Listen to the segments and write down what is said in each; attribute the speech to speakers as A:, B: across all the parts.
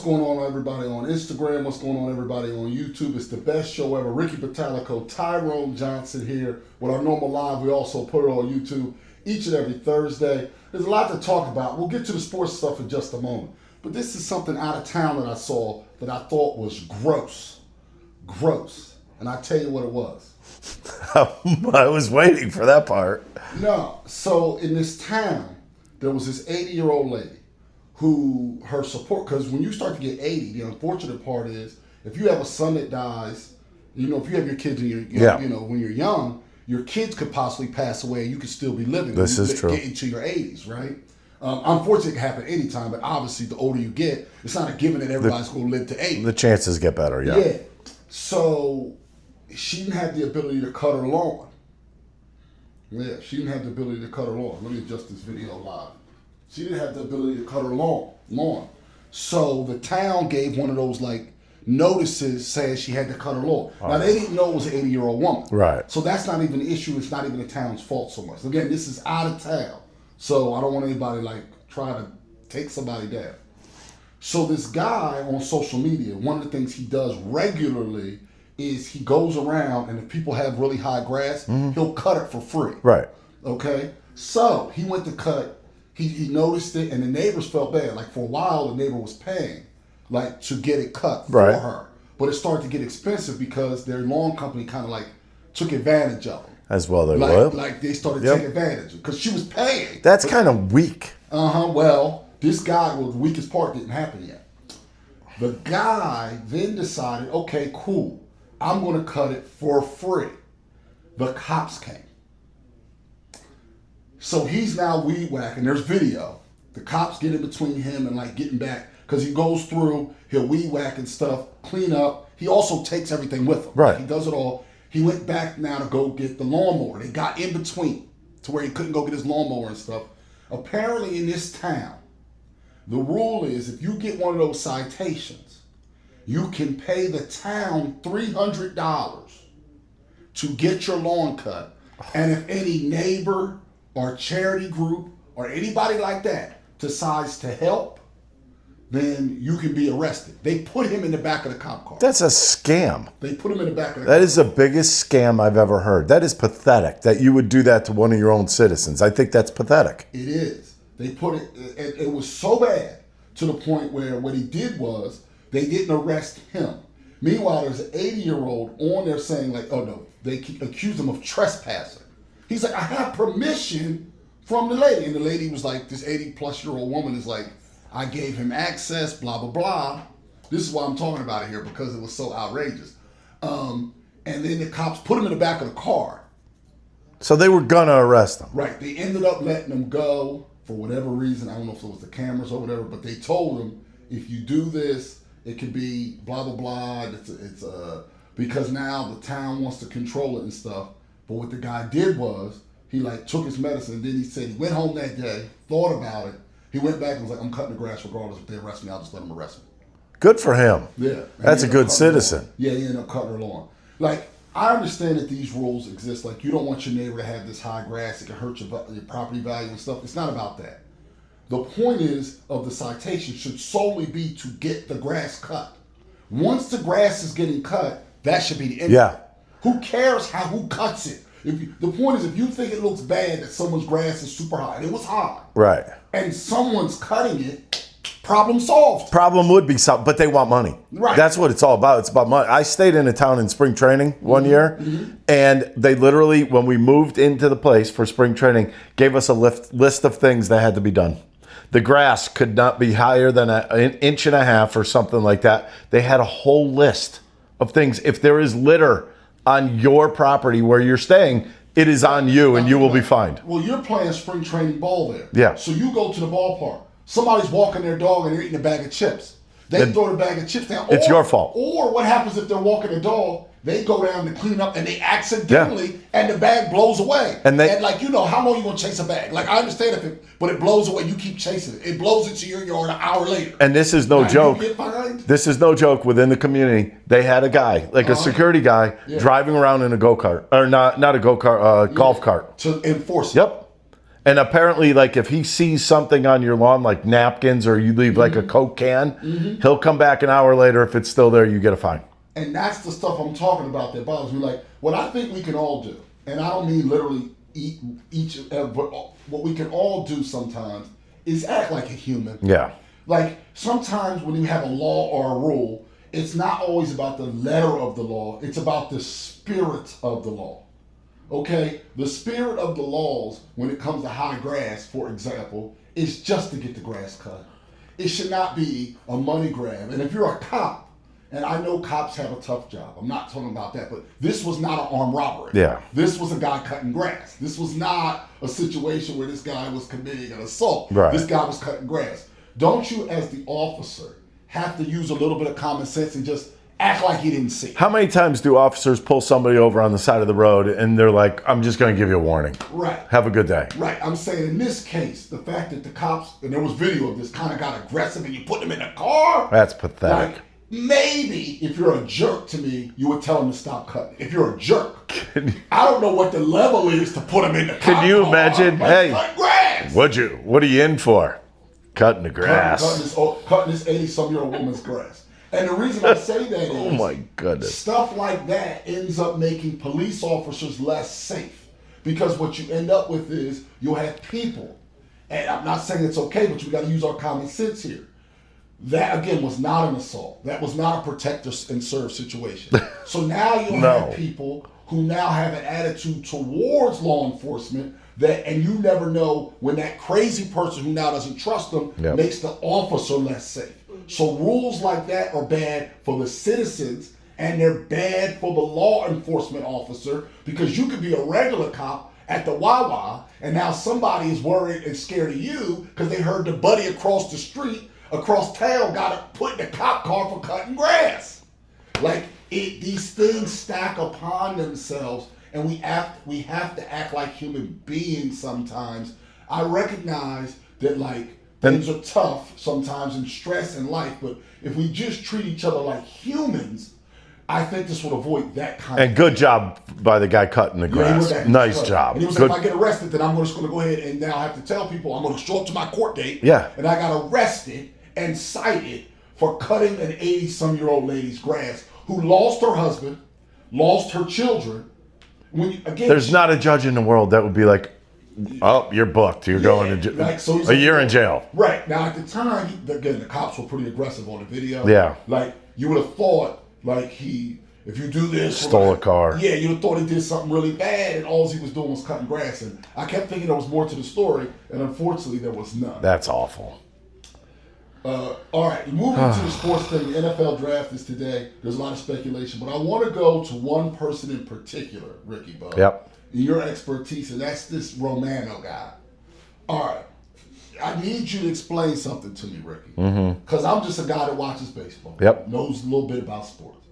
A: going on, everybody on Instagram? What's going on, everybody on YouTube? It's the best show ever. Ricky Patalico, Tyrone Johnson here with our normal live. We also put it on YouTube each and every Thursday. There's a lot to talk about. We'll get to the sports stuff in just a moment. But this is something out of town that I saw that I thought was gross. Gross. And I tell you what it was.
B: I was waiting for that part.
A: No. So in this town, there was this 80-year-old lady who her support, because when you start to get 80, the unfortunate part is if you have a son that dies, you know, if you have your kids and you know, when you're young, your kids could possibly pass away and you could still be living.
B: This is true.
A: Get into your 80s, right? Unfortunately, it can happen anytime, but obviously the older you get, it's not a given that everybody's going to live to 80.
B: The chances get better, yeah.
A: Yeah. So she didn't have the ability to cut her lawn. Yeah, she didn't have the ability to cut her lawn. Let me adjust this video live. She didn't have the ability to cut her lawn. So the town gave one of those like notices saying she had to cut her lawn. Now they didn't know it was an 80-year-old woman.
B: Right.
A: So that's not even an issue. It's not even the town's fault so much. Again, this is out of town. So I don't want anybody like try to take somebody down. So this guy on social media, one of the things he does regularly is he goes around and if people have really high grass, he'll cut it for free.
B: Right.
A: Okay? So he went to cut. He noticed it, and the neighbors felt bad. Like, for a while, the neighbor was paying, like, to get it cut for her. But it started to get expensive because their lawn company kind of, like, took advantage of them.
B: As well they
A: would.
B: would.
A: Like, they started taking advantage of because she was paying.
B: That's kind of weak.
A: Well, this guy, well, the weakest part didn't happen yet. The guy then decided, okay, cool. I'm going to cut it for free. The cops came. So he's now weed whacking. There's video. The cops get in between him and like getting back because he goes through, he'll weed whack and stuff, clean up. He also takes everything with him.
B: Right.
A: Like, he does it all. He went back now to go get the lawnmower. They got in between to where he couldn't go get his lawnmower and stuff. Apparently in this town, the rule is if you get one of those citations, you can pay the town $300 to get your lawn cut. And if any neighbor or charity group or anybody like that decides to help, then you can be arrested. They put him in the back of the cop car.
B: That's a scam.
A: They put him in the back of the
B: That is the biggest scam I've ever heard. That is pathetic that you would do that to one of your own citizens. I think that's pathetic.
A: It is. They put it, it was so bad to the point where what he did was they didn't arrest him. Meanwhile, there's an 80-year-old on there saying like, oh no, they accused him of trespassing. He's like, I have permission from the lady. And the lady was like, this 80-plus-year-old woman is like, I gave him access, blah, blah, blah. This is why I'm talking about it here, because it was so outrageous. And then the cops put him in the back of the car.
B: So they were going to arrest him.
A: Right. They ended up letting him go for whatever reason. I don't know if it was the cameras or whatever, but they told him, if you do this, it could be blah, blah, blah. It's because now the town wants to control it and stuff. But what the guy did was he like took his medicine and then he said he went home that day, thought about it. He went back and was like, I'm cutting the grass regardless. If they arrest me, I'll just let them arrest me.
B: Good for him.
A: Yeah.
B: That's a good citizen.
A: Yeah, he ended up cutting her lawn. Like, I understand that these rules exist. Like, you don't want your neighbor to have this high grass. It can hurt your property value and stuff. It's not about that. The point is of the citation should solely be to get the grass cut. Once the grass is getting cut, that should be the end.
B: Yeah.
A: Who cares who cuts it? The point is, if you think it looks bad that someone's grass is super high, and it was high,
B: right,
A: and someone's cutting it, problem solved.
B: Problem would be something, but they want money.
A: Right.
B: That's what it's all about. It's about money. I stayed in a town in spring training one year, and they literally, when we moved into the place for spring training, gave us a list of things that had to be done. The grass could not be higher than an inch and a half or something like that. They had a whole list of things. If there is litter on your property where you're staying, it is on you and you will be fined.
A: Well, you're playing spring training ball there.
B: Yeah.
A: So you go to the ballpark. Somebody's walking their dog and they're eating a bag of chips. They throw the bag of chips down.
B: It's your fault.
A: Or what happens if they're walking the dog, they go down to clean up and they accidentally, and the bag blows away. And like, you know, how long you gonna chase a bag? Like, I understand but it blows away, you keep chasing it. It blows into your yard an hour later.
B: And this is no joke.
A: You get fined?
B: This is no joke. Within the community, they had a guy, like a security guy, driving around in a go-kart. Or not a go-kart, golf cart.
A: To enforce it.
B: Yep. And apparently, like, if he sees something on your lawn, like napkins, or you leave like a Coke can, he'll come back an hour later. If it's still there, you get a fine.
A: And that's the stuff I'm talking about that bothers me. Like, what I think we can all do, and I don't mean literally but what we can all do sometimes is act like a human.
B: Yeah.
A: Like, sometimes when you have a law or a rule, it's not always about the letter of the law, it's about the spirit of the law. Okay? The spirit of the laws, when it comes to high grass, for example, is just to get the grass cut. It should not be a money grab. And if you're a cop, and I know cops have a tough job, I'm not talking about that, but this was not an armed robbery.
B: Yeah.
A: This was a guy cutting grass. This was not a situation where this guy was committing an assault.
B: Right.
A: This guy was cutting grass. Don't you, as the officer, have to use a little bit of common sense and just act like you didn't see it?
B: How many times do officers pull somebody over on the side of the road and they're like, I'm just going to give you a warning.
A: Right.
B: Have a good day.
A: Right. I'm saying in this case, the fact that the cops, and there was video of this, kind of got aggressive and you put them in the car.
B: That's pathetic.
A: Like, maybe if you're a jerk to me, you would tell them to stop cutting. If you're a jerk, I don't know what the level is to put them in the car.
B: Can you imagine?
A: Like,
B: Hey,
A: cut grass.
B: what are you in for? Cutting the grass.
A: Cutting this 80-some-year-old woman's grass. And the reason I say that is,
B: Oh my goodness.
A: stuff like that ends up making police officers less safe. Because what you end up with is you'll have people, and I'm not saying it's okay, but we got to use our common sense here. That, again, was not an assault. That was not a protect and serve situation. So now you'll have people who now have an attitude towards law enforcement and you never know when that crazy person who now doesn't trust them makes the officer less safe. So rules like that are bad for the citizens and they're bad for the law enforcement officer, because you could be a regular cop at the Wawa and now somebody is worried and scared of you because they heard the buddy across the street, across town, got put in a cop car for cutting grass. Like, these things stack upon themselves, and we have to act like human beings sometimes. I recognize that, like, things are tough sometimes and stress in life, but if we just treat each other like humans, I think this would avoid that kind of
B: And good job by the guy cutting the grass. Nice job.
A: And he was
B: Good.
A: like, if I get arrested, then I'm just going to go ahead and now have to tell people I'm going to show up to my court date.
B: Yeah.
A: And I got arrested and cited for cutting an 80-some-year-old lady's grass who lost her husband, lost her children.
B: There's not a judge in the world that would be like, oh, you're booked. You're going to a year in jail.
A: Right. Now, at the time, again, the cops were pretty aggressive on the video.
B: Yeah.
A: Like, you would have thought, like, if you do this...
B: Stole a car.
A: Yeah, you'd have thought he did something really bad, and all he was doing was cutting grass. And I kept thinking there was more to the story, and unfortunately, there was none.
B: That's awful.
A: All right, moving to the sports thing, the NFL draft is today. There's a lot of speculation, but I want to go to one person in particular, Ricky Bub.
B: Yep.
A: Your expertise, and that's this Romano guy. All right, I need you to explain something to me, Ricky, because I'm just a guy that watches baseball.
B: Yep.
A: Knows a little bit about sports.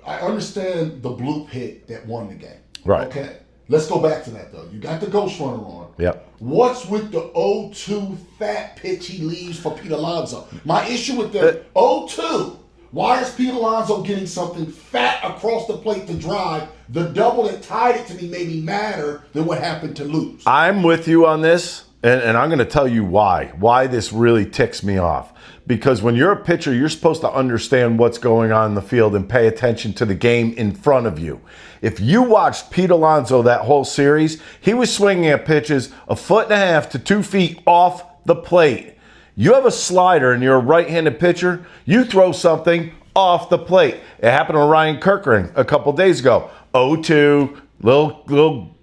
A: I understand the blue pit that won the game.
B: Right.
A: Okay. Let's go back to that, though. You got the ghost runner on.
B: Yep.
A: What's with the 0-2 fat pitch he leaves for Pete Alonso? My issue with the 0-2, why is Pete Alonso getting something fat across the plate to drive? The double that tied it to me made me madder than what happened to lose.
B: I'm with you on this, and I'm going to tell you why this really ticks me off. Because when you're a pitcher, you're supposed to understand what's going on in the field and pay attention to the game in front of you. If you watched Pete Alonso that whole series, he was swinging at pitches 1.5 to 2 feet off the plate. You have a slider and you're a right-handed pitcher, you throw something off the plate. It happened to Ryan Kirkering a couple days ago. 0-2, little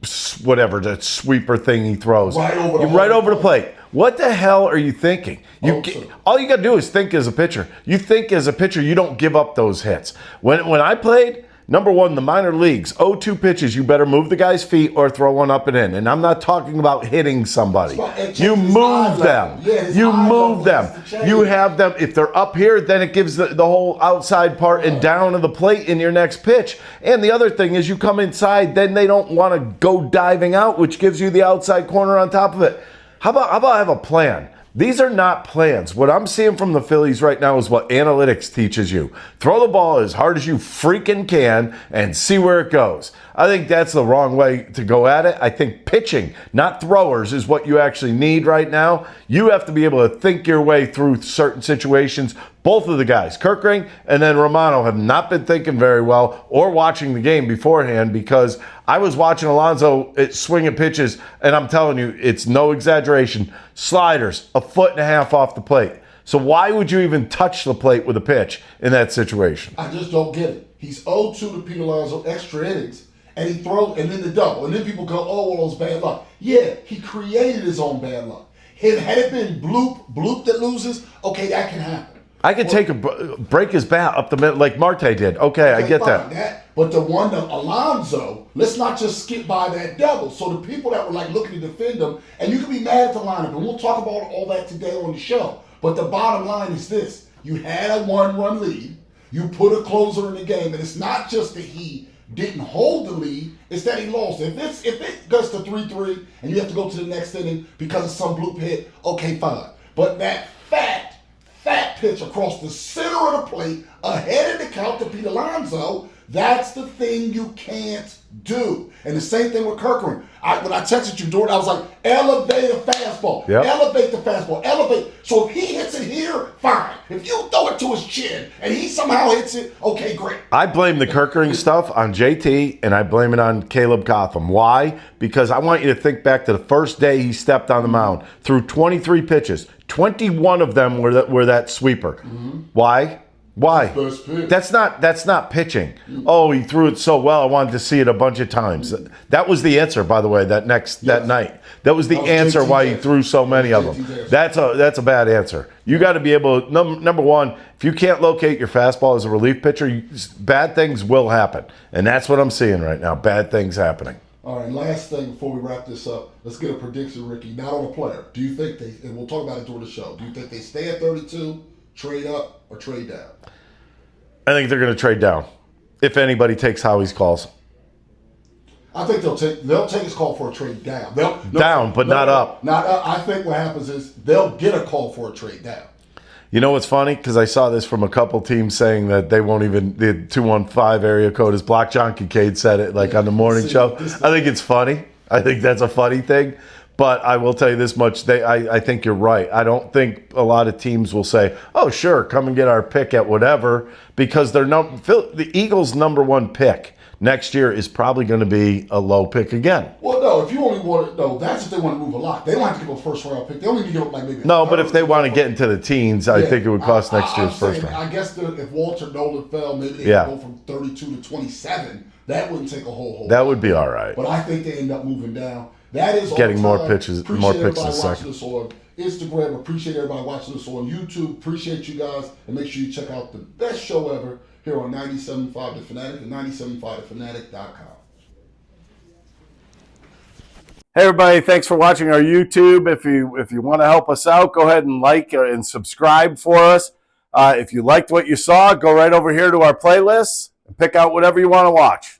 B: whatever, that sweeper thing he throws.
A: Right over the
B: plate. What the hell are you thinking? All you got to do is think as a pitcher. You think as a pitcher, you don't give up those hits. When I played, number one, the minor leagues, 0-2 pitches, you better move the guy's feet or throw one up and in. And I'm not talking about hitting somebody. You move them. You move them. You have them. If they're up here, then it gives the whole outside part and down to the plate in your next pitch. And the other thing is you come inside, then they don't want to go diving out, which gives you the outside corner on top of it. How about I have a plan? These are not plans. What I'm seeing from the Phillies right now is what analytics teaches you. Throw the ball as hard as you freaking can and see where it goes. I think that's the wrong way to go at it. I think pitching, not throwers, is what you actually need right now. You have to be able to think your way through certain situations. Both of the guys, Kerkering and then Romano, have not been thinking very well or watching the game beforehand, because I was watching Alonso swing at pitches, and I'm telling you, it's no exaggeration, sliders 1.5 feet off the plate. So why would you even touch the plate with a pitch in that situation?
A: I just don't get it. He's 0-2 to Pete Alonso, extra innings, and he throws, and then the double. And then people go, oh, well, it was bad luck. Yeah, he created his own bad luck. Had it been Bloop that loses, okay, that can happen.
B: I could break his bat up the middle like Marte did. Okay, I get that.
A: But the one that Alonso, let's not just skip by that double. So the people that were like looking to defend him, and you can be mad at the lineup, and we'll talk about all that today on the show. But the bottom line is this: you had a 1-run lead, you put a closer in the game, and it's not just that he didn't hold the lead, it's that he lost. If it goes to 3-3 and you have to go to the next inning because of some bloop hit, okay, fine. But that fat pitch across the center of the plate, ahead of the count to Pete Alonso, that's the thing you can't do. And the same thing with Kerkering. When I texted you, Jordan, I was like, elevate a fastball.
B: Yep.
A: Elevate the fastball. Elevate. So if he hits it here, fine. If you throw it to his chin and he somehow hits it, okay, great.
B: I blame the Kerkering stuff on JT, and I blame it on Caleb Cotham. Why? Because I want you to think back to the first day he stepped on the mound. Threw 23 pitches. 21 of them were that sweeper. Mm-hmm. Why? That's not pitching. Oh, he threw it so well, I wanted to see it a bunch of times. That was the answer, by the way, that night. That was the answer why he threw so many of them. That's a bad answer. You got to be able, number one, if you can't locate your fastball as a relief pitcher, bad things will happen. And that's what I'm seeing right now, bad things happening.
A: All right, last thing before we wrap this up, let's get a prediction, Ricky, not on a player. Do you think and we'll talk about it during the show, do you think they stay at 32, trade up, or trade down?
B: I think they're going to trade down, if anybody takes Howie's calls.
A: I think they'll take his call for a trade down.
B: Down, but not up.
A: Not up. I think what happens is they'll get a call for a trade down.
B: You know what's funny? Because I saw this from a couple teams saying that they won't even, the 215 area code is blocked. John Kincaid said it like on the morning show. I think it's funny. I think that's a funny thing. But I will tell you this much, I think you're right. I don't think a lot of teams will say, oh, sure, come and get our pick at whatever, because the Eagles' number one pick next year is probably going to be a low pick again.
A: Well, no, if you only want to, that's if they want to move a lot. They don't have to give a first-round pick. They only need to give up like maybe
B: but if they want to get into the teens, I think it would cost next year's first round.
A: I guess if Walter Nolan fell, maybe they could go from 32 to 27. That wouldn't take a whole
B: That would be all right.
A: But I think they end up moving down. That is
B: getting more pitches, more picks in a second.
A: Us on Instagram. Appreciate everybody watching us on YouTube. Appreciate you guys, and make sure you check out the best show ever here on 97.5 The Fanatic and 97.5thefanatic.com.
B: Hey everybody, thanks for watching our YouTube. If you want to help us out, go ahead and like and subscribe for us. If you liked what you saw, go right over here to our playlists and pick out whatever you want to watch.